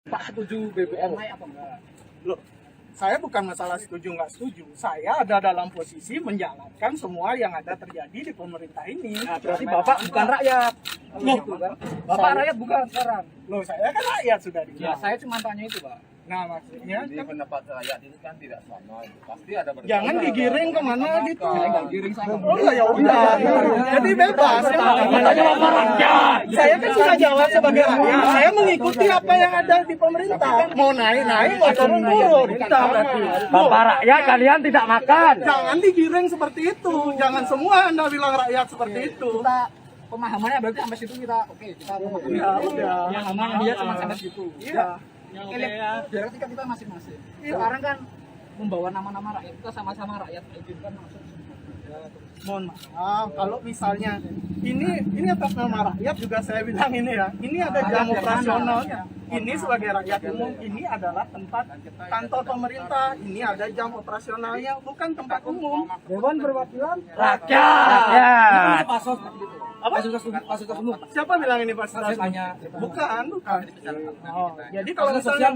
Pak setuju BBM naik apa enggak? Loh, saya bukan masalah setuju nggak setuju. Saya ada dalam posisi menjalankan semua yang ada terjadi di pemerintah ini. Nah, berarti Bapak bukan rakyat. Loh, Gitu kan? Bapak rakyat bukan sekarang. Loh, saya kan rakyat sudah Ya, dibilang. saya cuma tanya itu, Pak. Nah, maksudnya Jadi kan pendapat rakyat itu kan tidak sama. Pasti ada berbeda. jangan digiring kemana gitu. Saya nggak giring sama. Oh ya udah, jadi bebas. Saya kan sudah jawab sebagai rakyat. Saya mengikuti apa yang ada di pemerintah. Mau naik, mau turun. Bapak rakyat kalian tidak makan. Jangan digiring seperti itu. Jangan semua Anda bilang rakyat seperti itu. Kita pemahamannya berarti sampai situ kita oke, kita memahami. Ya udah. Pemahaman dia cuma sampai situ. Iya. Oke, biar kita masing-masing. Sekarang kan membawa nama-nama rakyat, kita sama-sama rakyat izinkan masuk. Mohon maaf, kalau misalnya ini atas nama rakyat juga saya bilang ini ya. Ini ada jam operasionalnya. Ini sebagai rakyat umum, ini adalah tempat kantor pemerintah. Ini ada jam operasionalnya, bukan tempat umum. Dewan Perwakilan Rakyat. Apa? fasilitas umum. Siapa bilang ini fasilitas umum? Tanya. Bukan. Oh, jadi kalau misalnya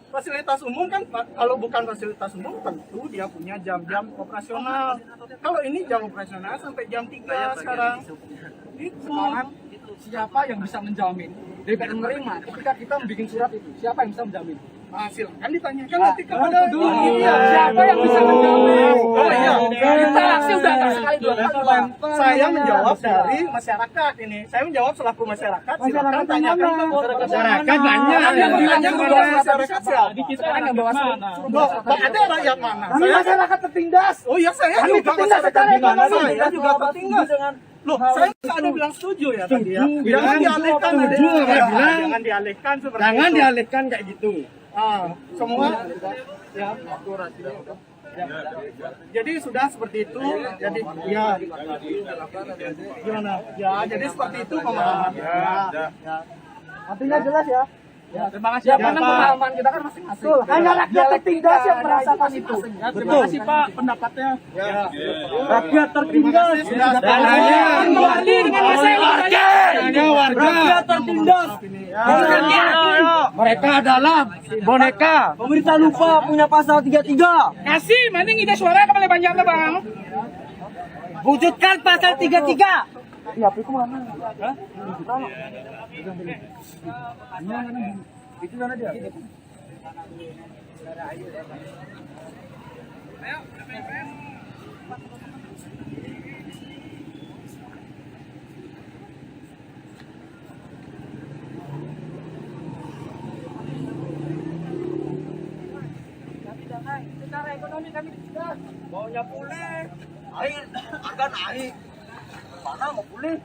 fasilitas umum kan, kalau bukan fasilitas umum tentu dia punya jam-jam operasional. Kalau ini jam operasional sampai jam 3 sekarang. Itu. Sekarang siapa yang bisa menjamin DPR menerima ketika kita membuat surat itu? Siapa yang bisa menjamin? Silakan ditanyakan nanti kepada Siapa yang bisa menjamin? Oh iya. Kita aksi udah sekali dua kali, Pak. Saya menjawab dari masyarakat ini. Saya menjawab selaku masyarakat. Silakan tanyakan ke Masyarakat banyak. yang ditanya kepada masyarakat siapa? Sekarang yang bawa surat. Loh, ada rakyat mana? Kami masyarakat tertindas. Oh iya, saya Kami juga tertindas masyarakat secara di mana? ekonomi. Saya juga tertindas. Loh, saya nggak ada bilang setuju ya tadi ya. Jangan dialihkan. Setuju, saya bilang. Jangan dialihkan seperti Jangan itu. dialihkan kayak gitu. Semua ya. Jadi sudah seperti itu. Jadi ya gimana? Ya, jadi seperti itu pemahamannya. Ya. Artinya jelas ya. Ya, terima kasih. Ya, Karena Pak. pemahaman kita kan masing-masing. Hanya rakyat tertindas yang merasakan itu. Terima kasih Pak pendapatnya. Rakyat tertindas. Sudah. Kembali dengan Warga tertindas. Mereka adalah boneka. Pemerintah lupa punya pasal 33. Kasih, mending ide suara kembali banyak lah bang. Wujudkan pasal 33. Iya, itu mana? Hah? Itu mana dia? Secara ekonomi kami tidak maunya pulih. Air, harga naik. Mana mau pulih?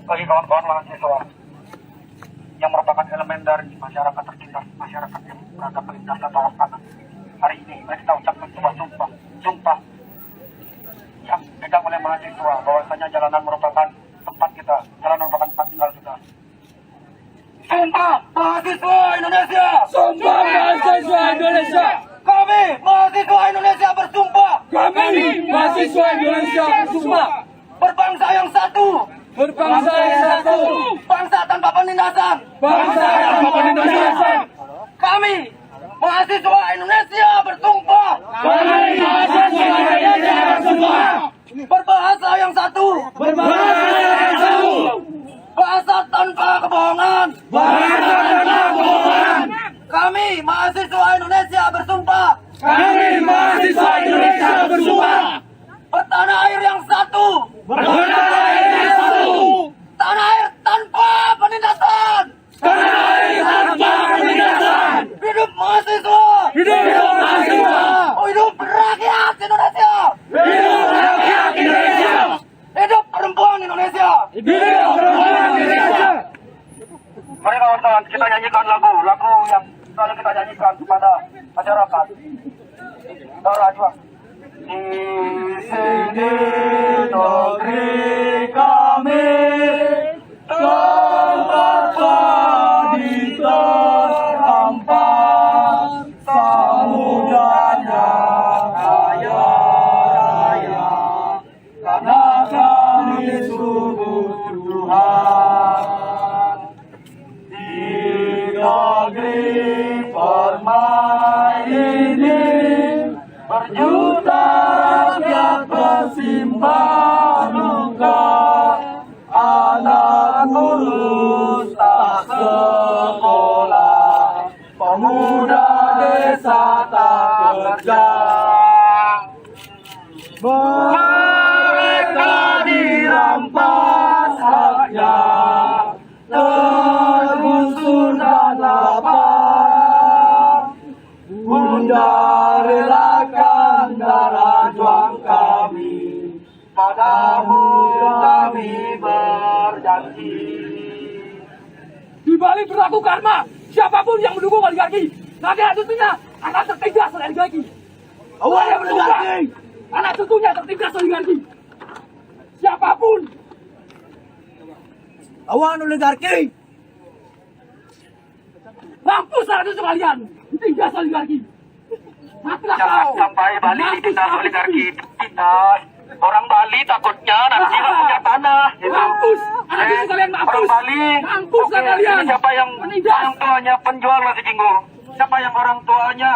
Bagi kawan-kawan mahasiswa yang merupakan elemen dari masyarakat tertindas, masyarakat yang berada melintas atau tanah. Hari ini mari kita ucapkan sebuah sumpah yang pegang oleh mahasiswa bahwasanya jalanan merupakan tempat kita, jalanan merupakan tempat tinggal kita. Sumpah mahasiswa Indonesia! Sumpah mahasiswa Indonesia. Kami mahasiswa Indonesia bersumpah Kami mahasiswa Indonesia bersumpah. berbangsa yang satu, Berbangsa yang satu. bangsa tanpa penindasan. Bangsa tanpa penindasan. Kami mahasiswa Indonesia bersumpah Kami mahasiswa Indonesia bersumpah. berbahasa yang satu, Berbangsa yang satu. bahasa tanpa kebohongan. Bangsa tanpa kebohongan. Kami mahasiswa Indonesia bersumpah Kami mahasiswa Indonesia bersumpah. bertanah air yang satu, Berbangsa yang satu. tanah air tanpa penindasan. Tanah air tanpa penindasan. Hidup mahasiswa, Hidup mahasiswa. hidup rakyat Indonesia, Hidup rakyat Indonesia. hidup perempuan Indonesia. Saudara juang. Di sini negeri kami, tempat padi terhampar, samudanya kaya raya, karena kami sungguh Tuhan. Di negeri permai ini, berjuta rakyat bersimpah duka, anak kurus tak sekolah, pemuda desa tak kerja. Mereka dirampas haknya, tergusur dan lapar. Bunda relakan darah juang kami, padamu kami berjanji. Di balik berlaku karma, siapapun yang mendukung oligarki, nanti tentunya akan tertindas oleh oligarki. Awal yang oligarki, anak tentunya tertindas oligarki. Siapapun. Awan oligarki. Mampus anak cucu kalian, ditindas oligarki. Matilah Jangan kau. sampai Bali ditindas Mampus oligarki. Kita orang Bali takutnya nanti nggak punya tanah. Mampus, anak cucu kalian mampus. Orang Bali. Mampus Oke, kalian. ini siapa yang Menindas. orang tuanya penjual nasi jinggo? Siapa yang orang tuanya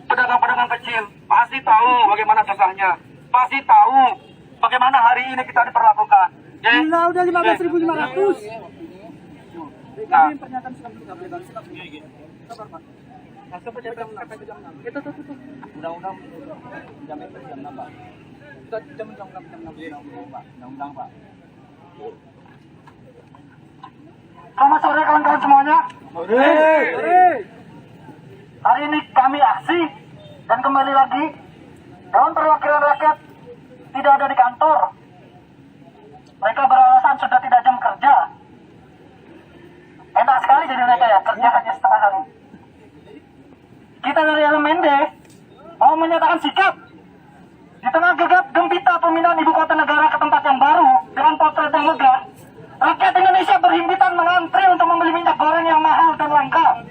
pedagang-pedagang kecil? Pasti tahu bagaimana susahnya. Pasti tahu bagaimana hari ini kita diperlakukan. Ya? Udah 15.500. Nah, Pernyataan silakan kita bebas. Silakan. Sabar, Pak. Sampai jam 6. Itu tuh. Undang-undang jam 6, Pak. Kita jam 6 Pak. Undang-undang, Pak. selamat sore kawan-kawan semuanya. Hari ini kami aksi dan kembali lagi Dewan Perwakilan Rakyat tidak ada di kantor. Mereka beralasan sudah tidak jam kerja. Enak sekali jadi mereka ya, kerja hanya setengah hari. Kita dari elemen D mau menyatakan sikap di tengah gegap gempita pemindahan ibu kota negara ke tempat yang baru dengan potret yang megah. Rakyat Indonesia berhimpitan mengantri untuk membeli minyak goreng yang mahal dan langka.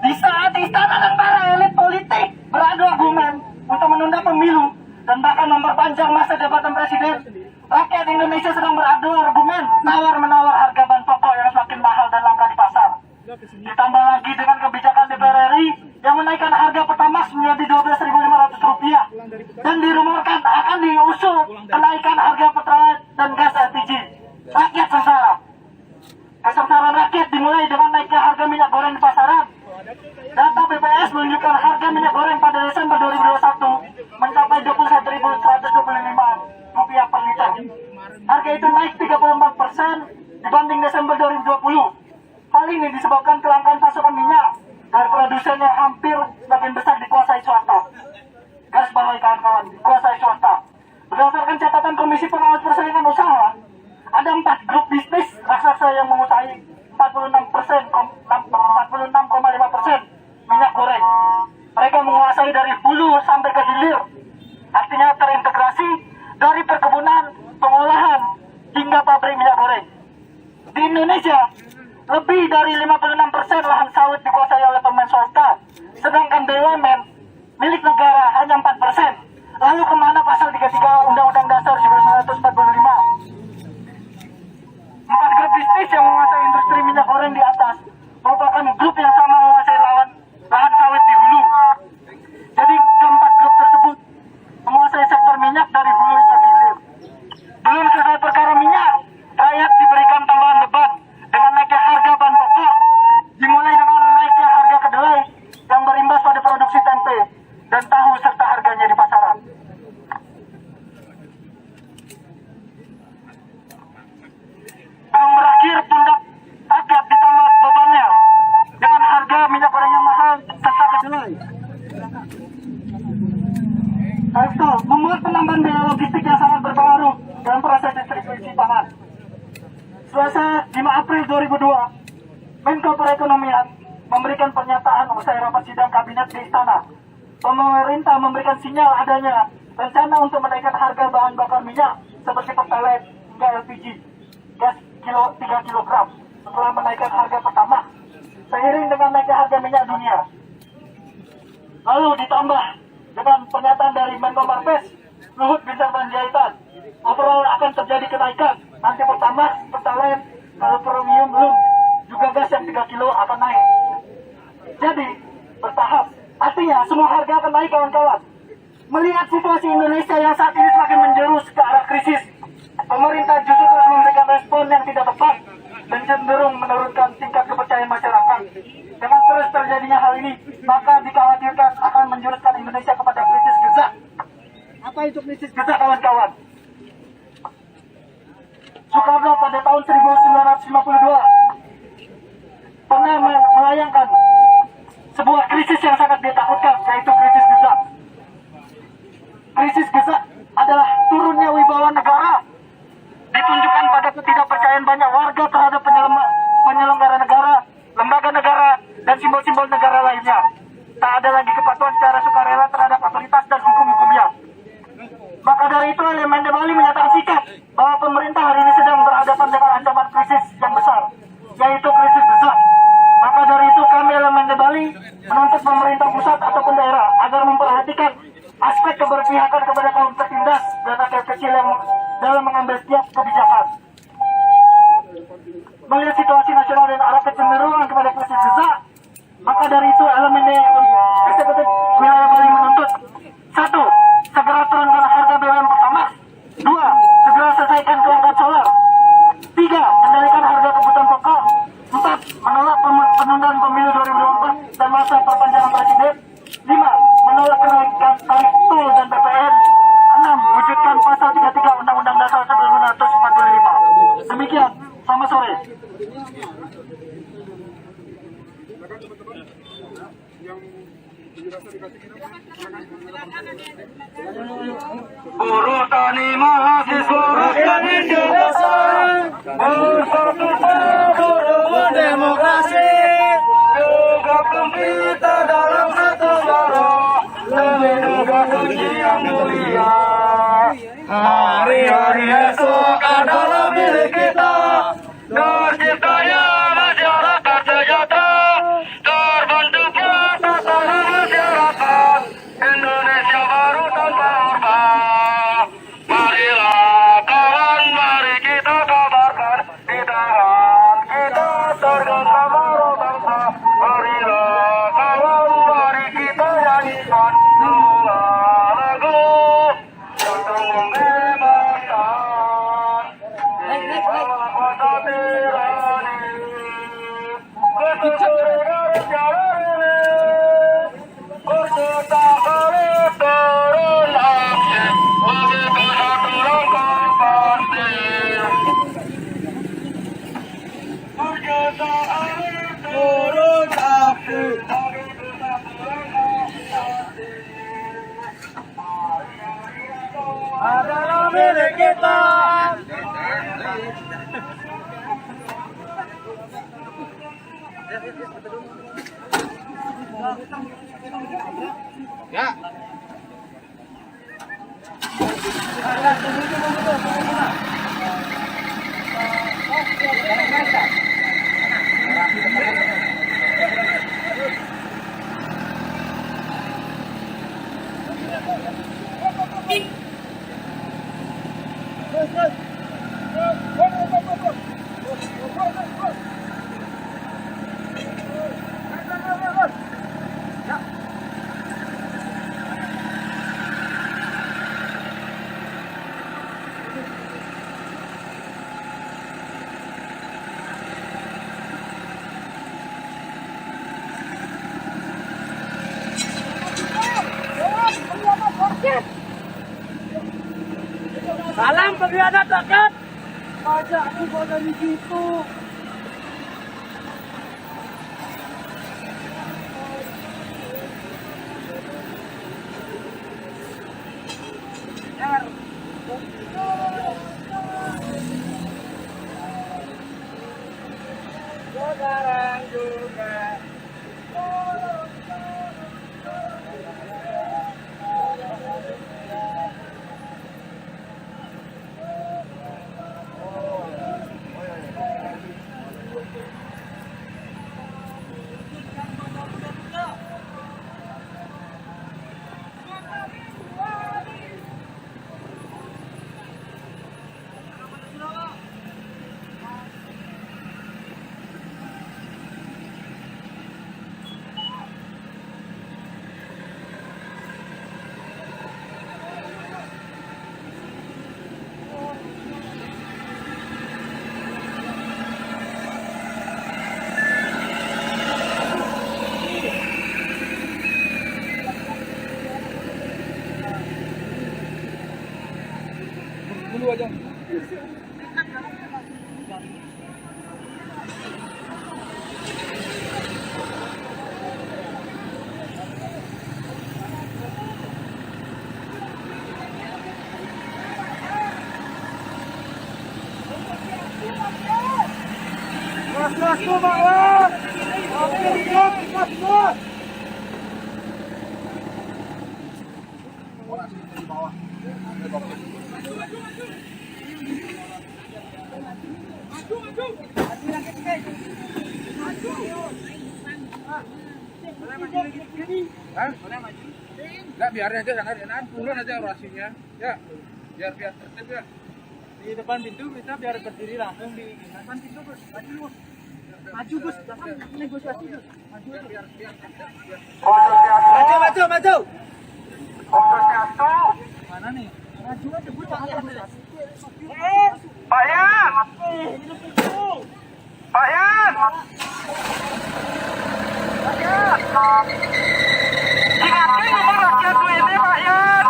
Di saat istana dan para elit politik beradu argumen untuk menunda pemilu dan bahkan memperpanjang masa jabatan presiden, rakyat Indonesia sedang beradu argumen tawar-menawar harga bahan pokok yang semakin mahal dan langka di pasar. Ditambah lagi dengan kebijakan DPR RI yang menaikkan harga Pertamax menjadi Rp12.500 dan dirumorkan akan diusul kenaikan harga Pertalite dan gas LPG. Rakyat sengsara. Kesengsaraan rakyat dimulai dengan naiknya harga minyak goreng di pasaran. Data BPS menunjukkan harga minyak goreng pada Desember 2021 mencapai Rp21.125 per liter. Harga itu naik 34% dibanding Desember 2020. Hal ini disebabkan kelangkaan pasokan minyak dari produsen yang hampir sebagian besar dikuasai swasta. Garis bawahi kawan-kawan, dikuasai swasta. Berdasarkan catatan Komisi Pengawas Persaingan Usaha, ada 4 grup bisnis raksasa yang menguasai 46,5% minyak goreng. Mereka menguasai dari hulu sampai ke hilir, artinya terintegrasi dari perkebunan, pengolahan, hingga pabrik minyak goreng. Di Indonesia, lebih dari 56% lahan sawit dikuasai oleh pemain swasta, sedangkan BUMN milik negara hanya 4%. Lalu kemana pasal 33 Undang-Undang Dasar 1945? 4 grup bisnis yang menguasai industri minyak goreng di atas merupakan grup yang sama menguasai lahan sawit di hulu. Jadi keempat grup tersebut menguasai sektor minyak dari hulu ke hilir. Belum selesai perkara minyak, rakyat diberikan tambahan beban dengan naiknya harga bahan pokok, dimulai dengan naiknya harga kedelai yang berimbas pada produksi tempe dan tahu serta harganya di pasaran. Belum berakhir pundak rakyat ditambah bebannya dengan harga minyak goreng yang mahal serta kedelai. Itu membuat penambahan biaya logistik yang sangat berpengaruh dalam proses distribusi pangan. Selasa 5 April 2002, Menko Perekonomian memberikan pernyataan usai rapat sidang kabinet di Istana pemerintah memberikan sinyal adanya rencana untuk menaikkan harga bahan bakar minyak seperti Pertalite hingga LPG gas 3 kg setelah menaikkan harga pertama seiring dengan naiknya harga minyak dunia. Lalu ditambah dengan pernyataan dari Menko Marves Luhut Binsar Panjaitan, overall akan terjadi kenaikan nanti pertama Pertalite, kalau premium belum, juga gas yang 3 kilo akan naik. Jadi bertahap, artinya semua harga akan naik kawan-kawan. Melihat situasi Indonesia yang saat ini semakin menjurus ke arah krisis, pemerintah justru telah memberikan respon yang tidak tepat dan cenderung menurunkan tingkat kepercayaan masyarakat. Dengan terus terjadinya hal ini, maka dikhawatirkan akan menjuruskan Indonesia kepada krisis gezak. Apa itu krisis gezak, kawan-kawan? Soekarno pada tahun 1952 pernah melayangkan sebuah krisis yang sangat ditakutkan, yaitu krisis gezak. Krisis gezak adalah turunnya wibawa negara, ditunjukkan pada ketidakpercayaan banyak warga terhadap penyelenggara negara, lembaga negara, dan simbol-simbol negara lainnya. Tak ada lagi kepatuhan secara sukarela terhadap otoritas dan hukum-hukumnya. Maka dari itu elemen de Bali menyatakan sikap bahwa pemerintah hari ini sedang berhadapan dengan ancaman krisis yang besar, yaitu krisis gezak. Maka dari itu kami elemen de Bali menuntut pemerintah pusat ataupun daerah agar memperhatikan aspek keberpihakan kepada kaum tertindas dan rakyat kecil yang dalam mengambil setiap kebijakan. Melihat situasi nasional dan arah kecenderungan kepada krisis gezak, maka dari itu elemen eksekutif wilayah Bali menuntut: 1. Segera turunkan harga BBM Pertamax. 2. Segera selesaikan kelangkaan solar. 3. Kendalikan harga kebutuhan pokok. 4. Menolak penundaan pemilu 2024 dan masa perpanjangan presiden. 5. Menolak kenaikan tarif tol dan PPN. 6. Wujudkan pasal 33 Undang-Undang Dasar 1945. Demikian, selamat sore. Buruh tani mahasiswa rakyat Indonesia bersatu padu demokrasi, gabung kita dalam satu suara demi negara yang mulia. Hari-hari esok adalah milik kita, terciptanya masyarakat sejahtera, terbentuknya tatanan masyarakat Indonesia baru tanpa orba. Marilah kawan, mari kita kabarkan di tangan kita tergenggam bangsa. Marilah kawan, mari kita nyanyikan semua lagu tentang pembebasan di bawah kuasa tirani. Keseluruhan jalan ini berserta harus turun aksi bagi satu langkah pasti. Berserta harus turun aksi bagi satu langkah pasti. Adalah milik kita. Ya. Salam pengkhianat rakyat. Pajak aku pada di situ. Sekarang juga. dulu aja. Hah? Enggak, biarin aja, jangan turun aja orasinya. Ya, biar tertib ya. Di depan pintu kita biar berdiri langsung di depan pintu, Gus. Maju, Gus. Jangan negosiasi, Gus. Maju. Maju. Mana nih? Maju aja, Gus. Jangan negosiasi. Pak Yan! Pak Yan! Diganti nomor rakyat ini, Pak Yan!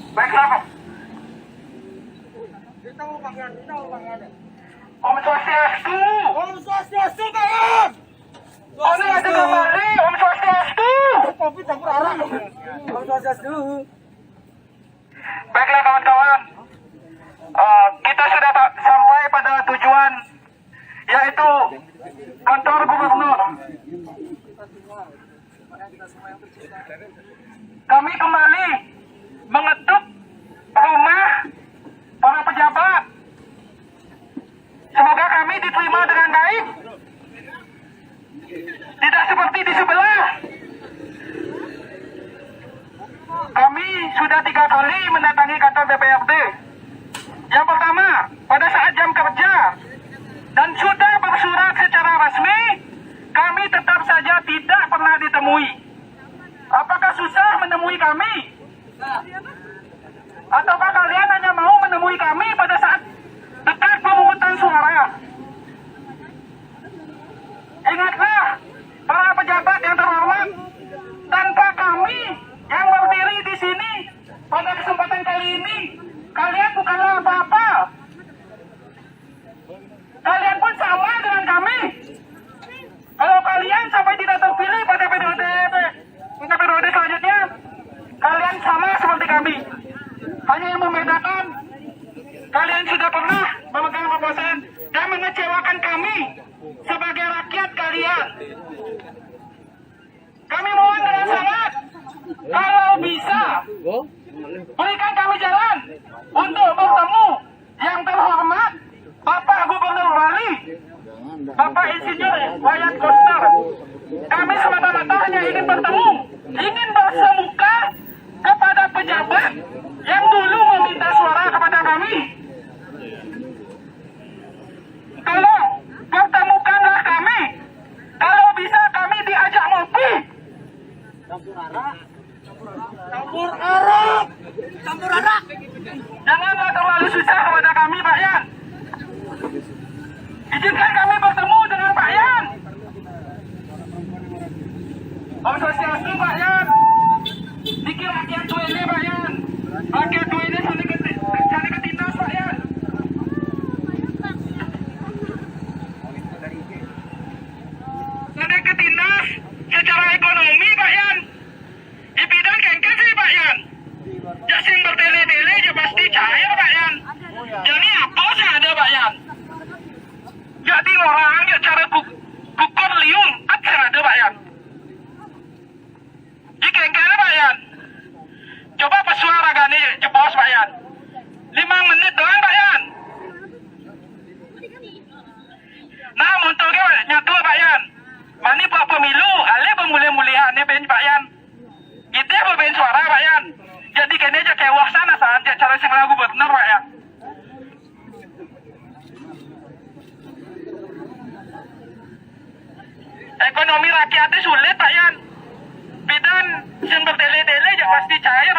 Baiklah, Pak. Om Swastiastu! Om Swastiastu, Pak! Om ada kembali, Om Swastiastu! Kopi campur arang. Om Swastiastu. Baiklah kawan-kawan, kita sudah sampai pada tujuan, yaitu kantor gubernur. Kami kembali mengetuk rumah para pejabat. Semoga kami diterima dengan baik. Tidak seperti di sebelah. Kami sudah 3 kali mendatangi kantor DPRD. Yang pertama, pada saat jam kerja. Dan sudah bersurat secara resmi, kami tetap saja tidak pernah ditemui. Apakah susah menemui kami? Ataukah kalian hanya mau menemui kami pada saat dekat pemungutan suara? Ingatlah, para pejabat yang terhormat, tanpa kami yang berdiri di sini pada kesempatan kali ini, kalian bukanlah apa-apa. Kalian pun sama dengan kami. Kalau kalian sampai tidak terpilih pada periode selanjutnya, kalian sama seperti kami. Hanya yang membedakan, kalian sudah pernah memegang kekuasaan dan mengecewakan kami sebagai rakyat kalian. Kami mohon dengan sangat, kalau bisa, berikan kami jalan untuk bertemu yang terhormat Bapak Gubernur Bali, Bapak Insinyur Wayan Koster. Kami semata-mata hanya ingin bertemu, ingin bersemuka kepada pejabat yang dulu meminta suara kepada kami. Tolong pertemukanlah kami. Kalau bisa kami diajak ngopi. Campur arak. Janganlah terlalu susah kepada kami, Pak Yan. Izinkan kami bertemu dengan Pak Yan. Om Swastiastu, Pak Yan. Dikir rakyat ini, Pak Yan. Rakyat ini saling ketindas, Pak Yan. Ekonomi rakyatnya sulit Pak Yan. Bidan yang berdele-dele ya pasti cair.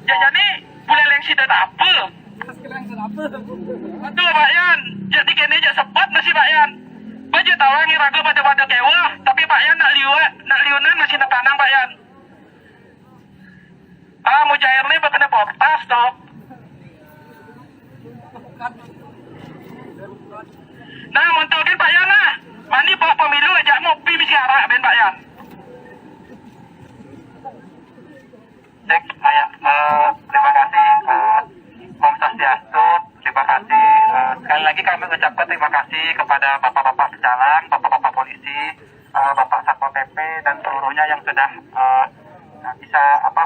Jadi boleh yang sudah apa? Betul Pak Yan. Jadi kini aja sempat masih Pak Yan. Baju tawang ragu pada kewah, tapi Pak Yan nak liunan masih tertanang Pak Yan. Mau cair nih berkena portas toh. Nah, munculkan Pak Yan lah. Mani bawa pemilu aja ngopi misi arak ben Pak Yan. Cek, terima kasih Om Swastiastu, terima kasih. Sekali lagi kami ucapkan terima kasih kepada bapak-bapak pecalang, bapak-bapak polisi, bapak Satpol PP dan seluruhnya yang sudah bisa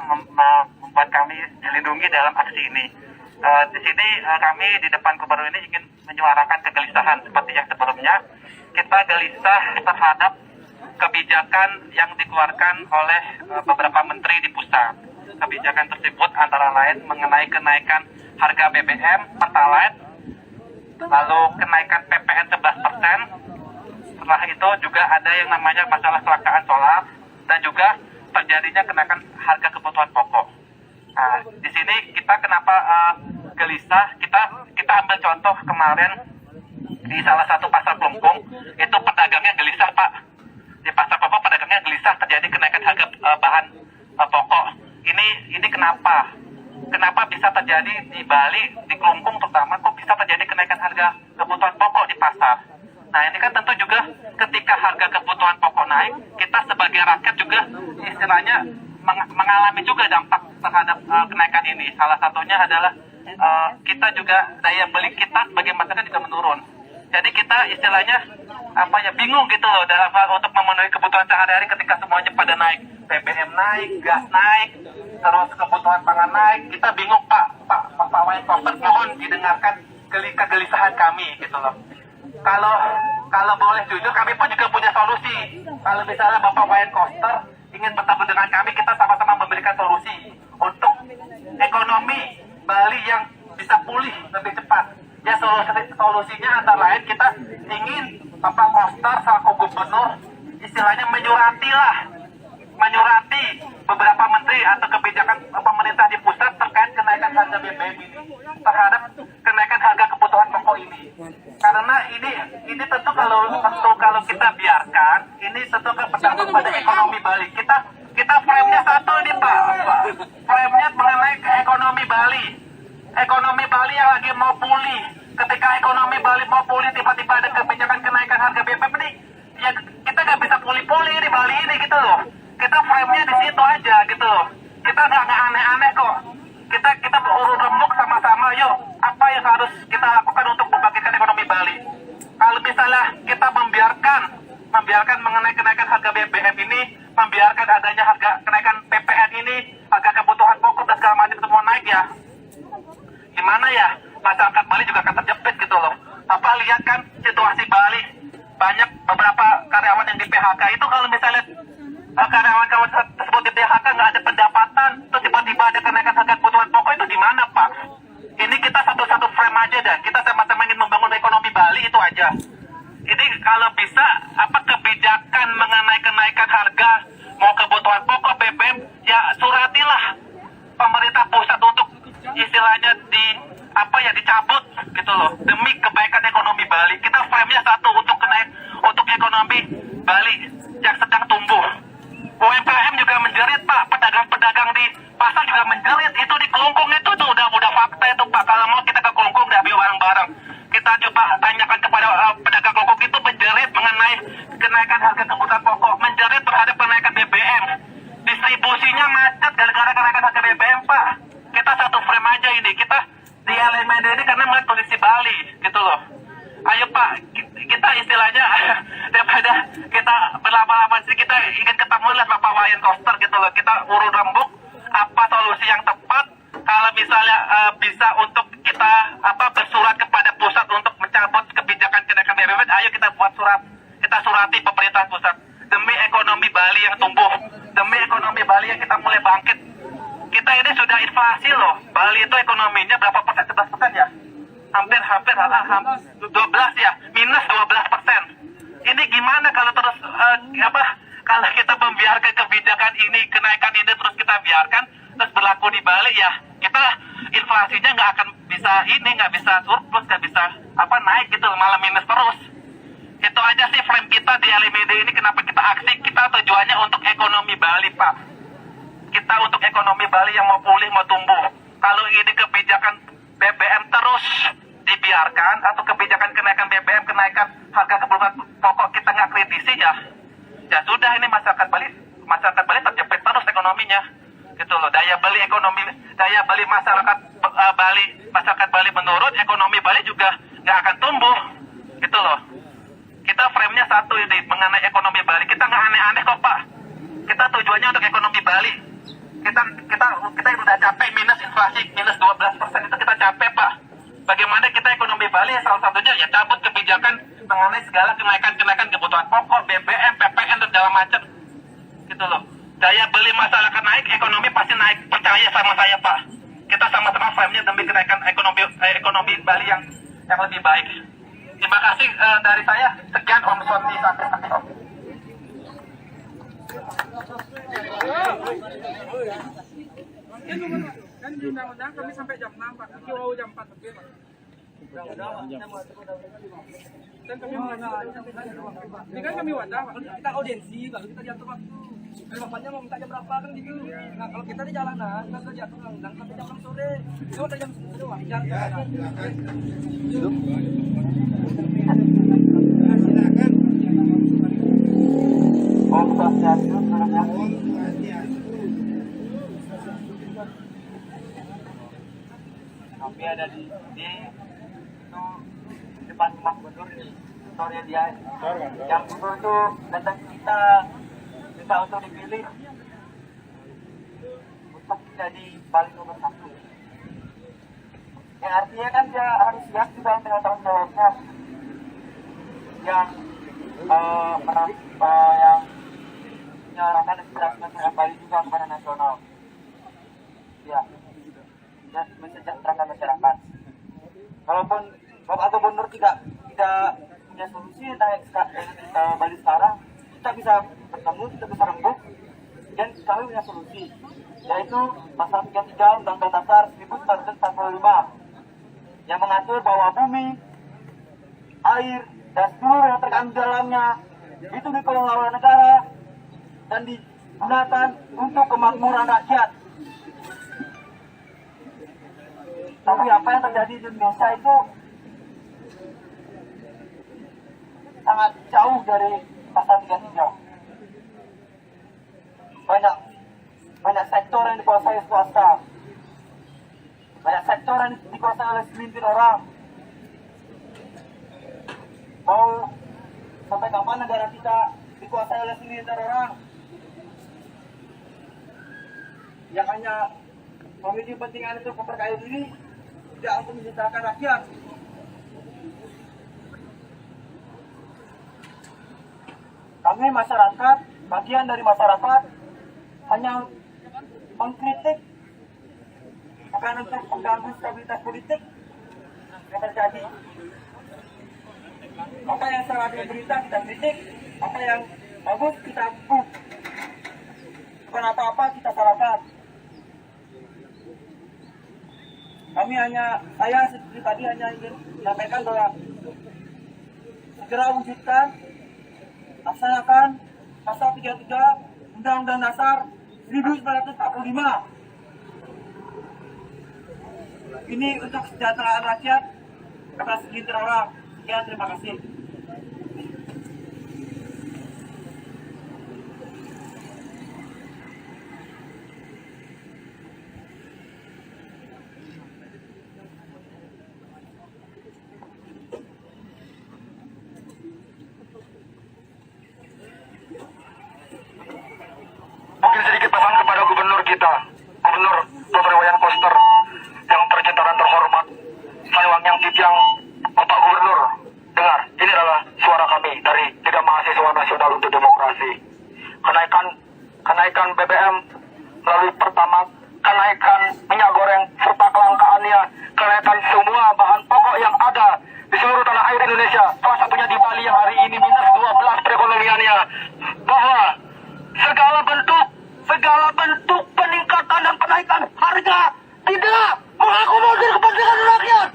membuat kami dilindungi dalam aksi ini. Di sini kami di depan gubernur ini ingin menyuarakan kegelisahan seperti yang sebelumnya. Kita gelisah terhadap kebijakan yang dikeluarkan oleh beberapa menteri di pusat. Kebijakan tersebut antara lain mengenai kenaikan harga BBM, Pertalite, lalu kenaikan PPN 11%. Setelah itu juga ada yang namanya masalah kelangkaan solar dan juga terjadinya kenaikan harga kebutuhan pokok. Nah, di sini kita kenapa gelisah? Kita ambil contoh kemarin di salah satu pasar Kelungkung, itu pedagangnya gelisah Pak. Di pasar pokok pedagangnya gelisah terjadi kenaikan harga bahan pokok. Ini kenapa? Kenapa bisa terjadi di Bali, di Kelungkung terutama, kok bisa terjadi kenaikan harga kebutuhan pokok di pasar? Nah, ini kan tentu juga ketika harga kebutuhan pokok naik, kita sebagai rakyat juga istilahnya mengalami juga dampak terhadap kenaikan ini. Salah satunya adalah kita juga daya beli kita sebagai masyarakat juga menurun. Jadi kita istilahnya bingung gitu loh dalam hal untuk memenuhi kebutuhan sehari-hari ketika semuanya pada naik. BBM naik, gas naik, terus kebutuhan pangan naik. Kita bingung Pak Wayan Koster, mohon didengarkan kegelisahan kami gitu loh. Kalau boleh jujur, kami pun juga punya solusi. Kalau misalnya Bapak Wayan Koster ingin bertemu dengan kami, kita sama-sama memberikan solusi untuk ekonomi Bali yang bisa pulih lebih cepat. Ya solusinya antara lain kita ingin Bapak Koster selaku gubernur istilahnya menyurati beberapa menteri atau kebijakan pemerintah di pusat terkait kenaikan harga BBM ini terhadap kenaikan harga kebutuhan pokok ini. Karena ini tentu kalau kita biarkan, ini tentu berdampak pada ekonomi Bali. Kita frame-nya satu nih Pak. Frame-nya mengenai ekonomi Bali. Ekonomi Bali yang lagi mau pulih. Ketika ekonomi Bali mau pulih, tiba-tiba ada kebijakan kenaikan harga BBM ini, ya kita nggak bisa pulih-pulih di Bali ini gitu loh. Kita frame-nya di situ aja gitu loh. Kita nggak aneh-aneh kok. Kita berurut rembuk sama-sama. Yuk, apa yang harus kita lakukan untuk membangkitkan ekonomi Bali? Kalau misalnya kita membiarkan mengenai kenaikan harga BBM ini, membiarkan adanya harga kenaikan PPN ini, harga kebutuhan pokok dan segala macam semua naik ya, gimana ya? Masyarakat Bali juga akan terjepit gitu loh. Bapak lihat kan situasi Bali, banyak beberapa karyawan yang di PHK itu, kalau misalnya karyawan tersebut di PHK nggak ada pendapatan, terus tiba-tiba ada kenaikan harga kebutuhan pokok, itu gimana Pak? Ini kita satu-satu frame aja dah. Kita sama-sama ingin membangun ekonomi Bali, itu aja. Ini kalau bisa kebijakan mengenai kenaikan harga mau kebutuhan pokok BBM, ya suratilah pemerintah pusat untuk istilahnya dicabut gitu loh, demi kebaikan ekonomi Bali. Kita frame-nya satu untuk ekonomi Bali yang sedang tumbuh. UMKM juga menjerit Pak, pedagang-pedagang di pasar juga menjerit. Itu di Kelungkung itu tuh udah fakta itu Pak. Kalau mau kita ke Kelungkung udah beli bareng-bareng. Kita coba tanyakan kepada pedagang Kelungkung itu menjerit mengenai kenaikan harga kebutuhan pokok, menjerit terhadap kenaikan BBM. Distribusinya macet gara-gara kenaikan harga BBM Pak. Kita satu frame aja ini. Kita di elemen ini karena melihat kondisi Bali gitu loh. Ayo Pak, kita istilahnya daripada kita berlama-lama sih, kita ingin ketemu lah Bapak Wayan Koster gitu loh. Kita urut rembuk apa solusi yang tepat. Kalau misalnya bisa untuk kita bersurat kepada pusat untuk mencabut kebijakan kenaikan BBM, ayo kita buat surat, kita surati pemerintah pusat demi ekonomi Bali yang tumbuh, demi ekonomi Bali yang kita mulai bangkit. Kita ini sudah inflasi loh. Bali itu ekonominya berapa persen? 11% ya? Hampir 12 ya, minus 12%. Ini gimana kalau terus kalau kita membiarkan kebijakan ini, kenaikan ini terus kita biarkan terus berlaku di Bali, ya kita inflasinya nggak bisa surplus, nggak bisa naik gitu, malah minus terus. Itu aja sih frame kita di LMID ini, kenapa kita aksi. Kita tujuannya untuk ekonomi Bali, Pak. Kita untuk ekonomi Bali yang mau pulih, mau tumbuh. Kalau ini kebijakan BBM terus dibiarkan, atau kebijakan kenaikan BBM, kenaikan harga kebutuhan pokok kita nggak kritisi, ya sudah, ini masyarakat Bali terjepit terus ekonominya, gitu loh. Daya beli masyarakat Bali menurun, ekonomi Bali juga nggak akan tumbuh, gitu loh. Kita frame-nya satu ini mengenai ekonomi Bali. Kita nggak aneh-aneh kok, Pak. Kita tujuannya untuk ekonomi Bali. Kita udah capek minus inflasi minus 12% itu kita capek, Pak. Bagaimana kita ekonomi Bali, salah satunya ya cabut kebijakan mengenai segala kenaikan kebutuhan pokok, BBM, PPN dan segala macam, gitu loh. Daya beli masyarakat naik, ekonomi pasti naik. Percaya sama saya, Pak. Kita sama-sama frame-nya demi kenaikan ekonomi Bali yang lebih baik. Terima kasih dari saya. Sekian, Om Sonti. Kan di undang-undang kami sampai jam 6, Pak. QO jam 4 lebih, Pak. Dan kami ini kan kami wadah, Pak. Kita audiensi, lalu kita diatur waktu. Kalau bapaknya mau minta jam berapa kan gitu. Nah kalau kita di jalanan, kita sudah diatur undang sampai jam 6 sore. Itu udah jam 10 doang. Kami ada di itu depan rumah gubernur, sore dia yang gubernur itu datang kita minta untuk dipilih untuk jadi Bali nomor 1. Yang artinya kan dia harus siap juga dengan tanggung jawabnya yang yang menyuarakan aspirasi masyarakat Bali juga kepada nasional. Ya, dan mensejahterakan masyarakat. Walaupun Bapak Gubernur tidak punya solusi tentang Bali sekarang, kita bisa bertemu, kita bisa rembuk, dan kami punya solusi, yaitu pasal 33 Undang-Undang Dasar 1945 yang mengatur bahwa bumi, air, dan seluruh yang terkandung dalamnya itu dikelola oleh negara dan digunakan untuk kemakmuran rakyat. Tapi apa yang terjadi di Indonesia itu sangat jauh dari pasal 33. Banyak sektor yang dikuasai swasta, banyak sektor yang dikuasai oleh segelintir orang. Mau sampai kapan negara kita dikuasai oleh segelintir orang yang hanya memiliki kepentingan itu memperkaya diri, tidak untuk mensejahterakan rakyat? Kami masyarakat, bagian dari masyarakat, hanya mengkritik, bukan untuk mengganggu stabilitas politik yang terjadi. Apa yang salah di pemerintah kita kritik, apa yang bagus kita approve. Bukan apa-apa kita salahkan. Saya seperti tadi hanya ingin menyampaikan bahwa segera wujudkan, laksanakan pasal 33 Undang-Undang Dasar 1945. Ini untuk kesejahteraan rakyat atas segelintir orang. Sekian, terima kasih. Mungkin sedikit pesan kepada gubernur kita, Gubernur Dr. Wayan Koster yang tercinta dan terhormat. Sayang yang titiang Bapak Gubernur, dengar, ini adalah suara kami dari Liga Mahasiswa Nasional untuk Demokrasi. Kenaikan BBM melalui pertama, kenaikan minyak goreng serta kelangkaannya, kenaikan semua bahan pokok yang ada di seluruh tanah air Indonesia, salah satunya di Bali yang hari ini minus 12 perekonomiannya. segala bentuk peningkatan dan penaikan harga tidak mengakomodir kepentingan rakyat,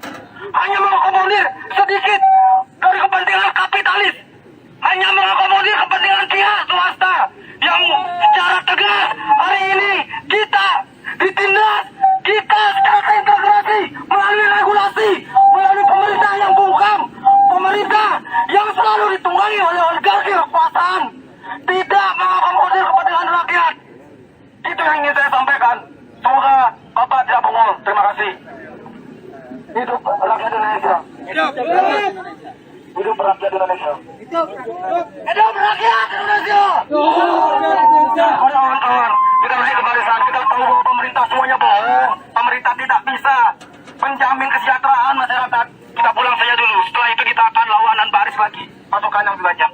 hanya mengakomodir sedikit dari kepentingan kapitalis, hanya mengakomodir kepentingan pihak swasta yang secara tegas hari ini kita ditindas, kita secara terintegrasi melalui regulasi, melalui pemerintah yang bungkam, pemerintah yang selalu ditunggangi oleh oligarki kekuasaan, tidak mengakomodir kepentingan rakyat. Itu yang ingin saya sampaikan. Semoga Bapak tidak bengong. Terima kasih. Hidup rakyat Indonesia. Hidup rakyat Indonesia. Hidup rakyat Indonesia. Kawan-kawan, kita beri kebarisan. Kita tahu bahwa pemerintah semuanya bohong. Pemerintah tidak bisa menjamin kesejahteraan masyarakat. Kita pulang saja dulu. Setelah itu kita akan lawan dan baris lagi pasukan yang lebih banyak.